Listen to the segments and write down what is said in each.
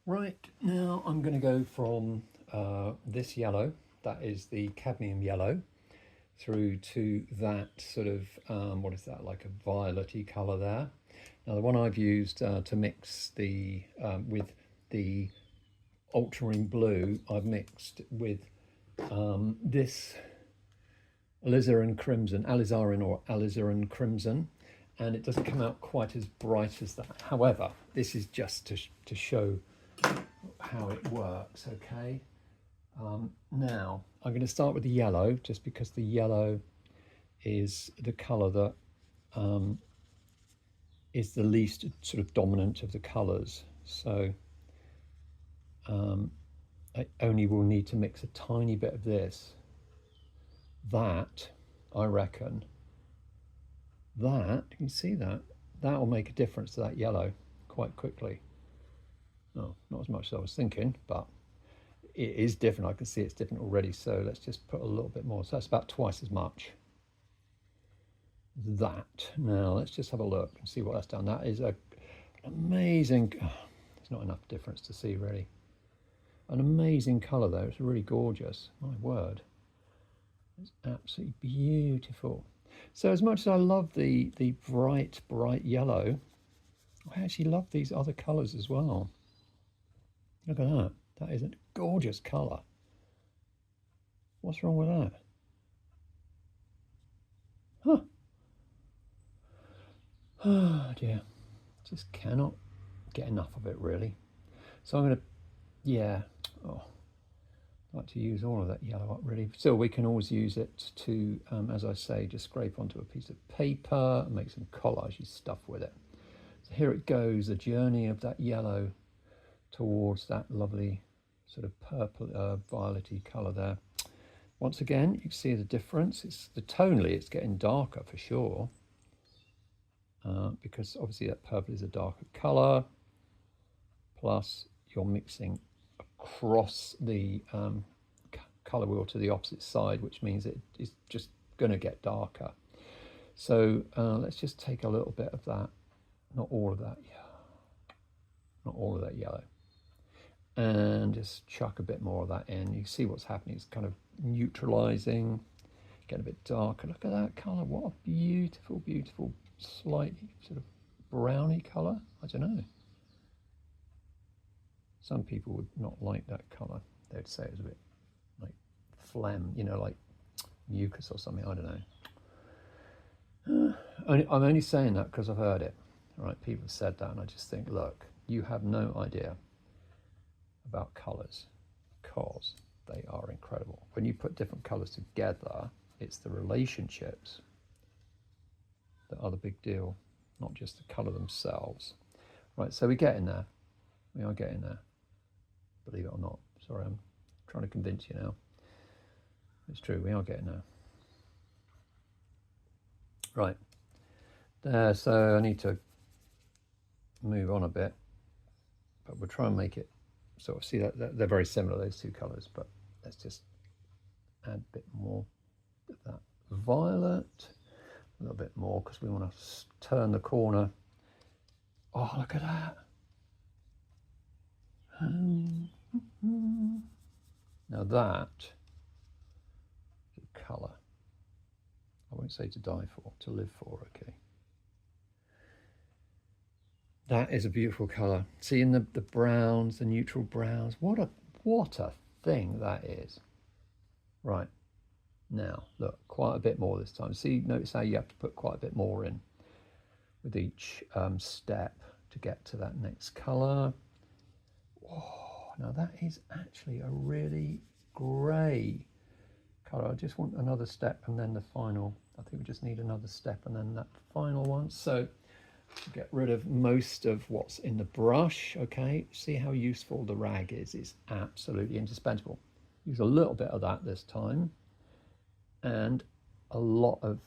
Right, now I'm going to go from this yellow, that is the cadmium yellow, through to that sort of, what is that, like a violet-y colour there. Now the one I've used to mix the with the ultramarine blue, I've mixed with this alizarin crimson, alizarin or alizarin crimson, and it doesn't come out quite as bright as that. However, this is just to show how it works, okay? Now, I'm going to start with the yellow, just because the yellow is the colour that is the least sort of dominant of the colours. So I only will need to mix a tiny bit of this. That, I reckon, that, you can see that, that will make a difference to that yellow quite quickly. Oh, not as much as I was thinking, but it is different. I can see it's different already. So let's just put a little bit more. So that's about twice as much as that. Now let's just have a look and see what that's done. That is an amazing, there's not enough difference to see really. An amazing colour though, it's really gorgeous, my word. It's absolutely beautiful. So as much as I love the bright yellow, I actually love these other colours as well. Look at that. That is a gorgeous colour. What's wrong with that? Huh. Oh dear. Just cannot get enough of it really. So I'm going to, yeah, oh, I'd like to use all of that yellow up really. Still, we can always use it to, as I say, just scrape onto a piece of paper and make some collagey stuff with it. So here it goes, the journey of that yellow towards that lovely sort of purple, violet-y colour there. Once again, you can see the difference. It's the tonally, it's getting darker for sure, because obviously that purple is a darker colour. Plus, you're mixing across the colour wheel to the opposite side, which means it is just going to get darker. So let's just take a little bit of that, not all of that, not all of that yellow, and just chuck a bit more of that in. You see what's happening, it's kind of neutralizing, getting a bit darker. Look at that colour, what a beautiful, beautiful, slightly sort of browny colour. I don't know. Some people would not like that colour. They'd say it was a bit like phlegm, you know, like mucus or something, I don't know. I'm only saying that because I've heard it, right? People have said that, and I just think, look, you have no idea about colours because they are incredible. When you put different colours together, it's the relationships that are the big deal, not just the colour themselves. Right, so we're getting there. We are getting there, believe it or not. Sorry, I'm trying to convince you now. It's true, we are getting there. Right, there, so I need to move on a bit, but we'll try and make it sort of, see that they're very similar, those two colours, but let's just add a bit more of that violet, a little bit more, because we want to turn the corner. Oh, look at that. Now that is a colour I won't say to die for, to live for, okay. That is a beautiful colour. Seeing the browns, the neutral browns, what a thing that is. Right, now look, quite a bit more this time. See, notice how you have to put quite a bit more in with each step to get to that next colour. Oh, now that is actually a really grey colour. I just want another step and then the final. I think we just need another step and then that final one. So get rid of most of what's in the brush, okay? See how useful the rag is. It's absolutely indispensable. Use a little bit of that this time and a lot of,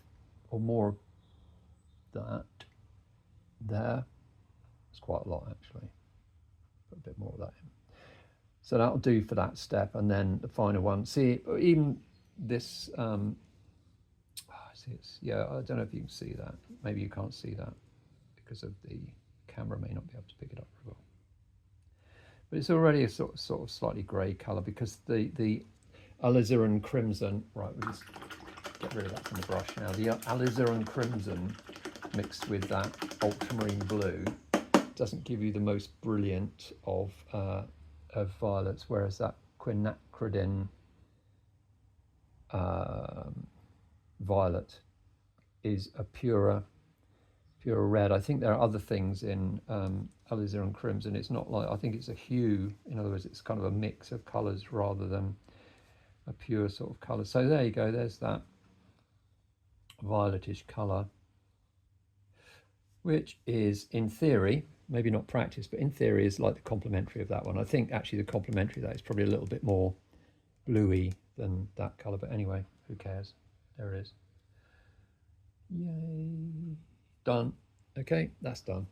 or more of that there. It's quite a lot actually. Put a bit more of that in. So that'll do for that step, and then the final one. See, even this, see, yeah, I don't know if you can see that. Maybe you can't see that because of the camera may not be able to pick it up very well. but it's already a sort of slightly grey colour because the alizarin crimson. Right, we'll just get rid of that from the brush now. The alizarin crimson mixed with that ultramarine blue doesn't give you the most brilliant of violets, whereas that quinacridine violet is a purer red. I think there are other things in alizarin crimson. It's not like, I think it's a hue. In other words, it's kind of a mix of colours rather than a pure sort of colour. So there you go. There's that violetish colour, which is, in theory, maybe not practice, but in theory is like the complementary of that one. I think actually the complementary of that is probably a little bit more bluey than that colour, but anyway, who cares? There it is. Yay. Done. Okay, that's done.